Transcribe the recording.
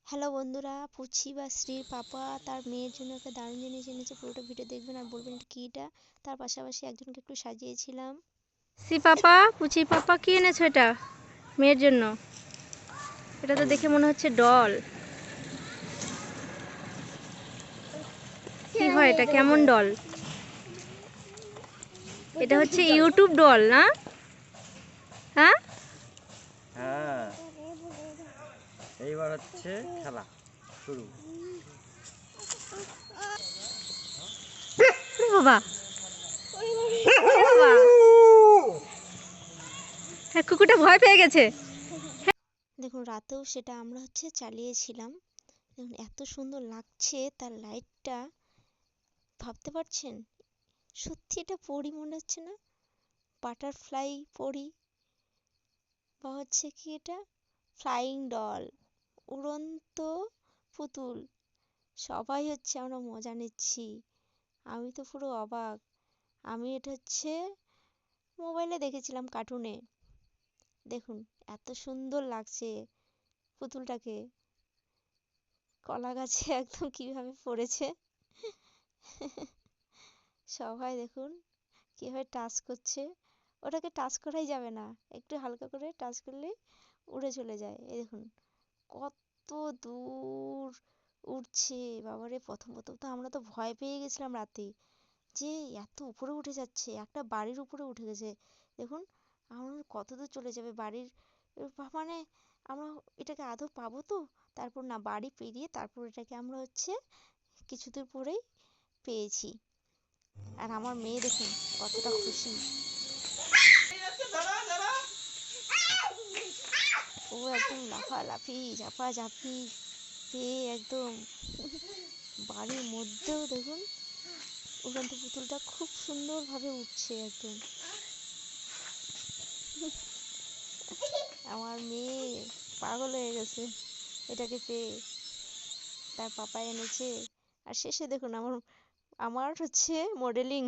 Hello বন্ধুরা, পুচি বা শ্রীর পাপা তার মেয়ের জন্য একটা দারুণ জিনিস এনেছে। পুরোটা ভিডিও দেখবেন আর বলবেন এটা কীটা। তার পাশাপাশি একজনকে একটু সাজিয়েছিলাম। শ্রী পাপা, পুচি পাপা, কি এনেছো এটা মেয়ের জন্য? এটা তো দেখে মনে হচ্ছে ডল। কি হয় এটা, কেমন ডল? এটা হচ্ছে ইউটিউব ডল না? হ্যাঁ, হ্যাঁ, এইবার হচ্ছে খেলা শুরু। বাবা বাবা, হ্যাঁ, কুকুরটা ভয় পেয়ে গেছে। দেখুন, রাতেও সেটা আমরা চালিয়েছিলাম। দেখুন এত সুন্দর লাগছে তার লাইটটা, ভাবতে পারছেন? সত্যি এটা পরী মনে হচ্ছে না? বাটারফ্লাই পরী, বা কি এটা ফ্লাইং ডল, উড়ন্ত পুতুল। সবাই আমরা মজা নিচ্ছি। আমি তো পুরো অবাক। আমি এটা মোবাইলে দেখেছিলাম, কার্টুনে। দেখুন এত সুন্দর লাগছে পুতুলটাকে, কলা গাছে একদম কিভাবে পড়েছে। সবাই দেখুন কিভাবে টাচ করছে। ওটাকে টাচ করাই যাবে না, একটু হালকা করে টাচ করলে উড়ে চলে যায়। এই দেখুন কত দূর উড়ছে। বাবারে, প্রথম প্রথম তো আমরা তো ভয় পেয়ে গেছিলাম রাতে, যে এত উপরে উঠে যাচ্ছে, একটা বাড়ির উপরে উঠে গেছে। দেখুন আমরা কত দূর চলে যাবে বাড়ির, মানে আমরা এটাকে আদৌ পাবো তো? তারপর না, বাড়ি পেরিয়ে তারপর এটাকে আমরা কিছু দূর পরেই পেয়েছি। আর আমার মেয়ে দেখুন কতটা খুশি। ও একদম লাফালাফি ঝাপাঝাপি পেয়ে একদম বাড়ির মধ্যেও দেখুন উড়ন্ত পুতুলটা খুব সুন্দরভাবে উঠছে একদম। আমার মেয়ে পাগল হয়ে গেছে এটাকে পেয়ে। তার পাপা এনেছে। আর শেষে দেখুন আমার আমার মডেলিং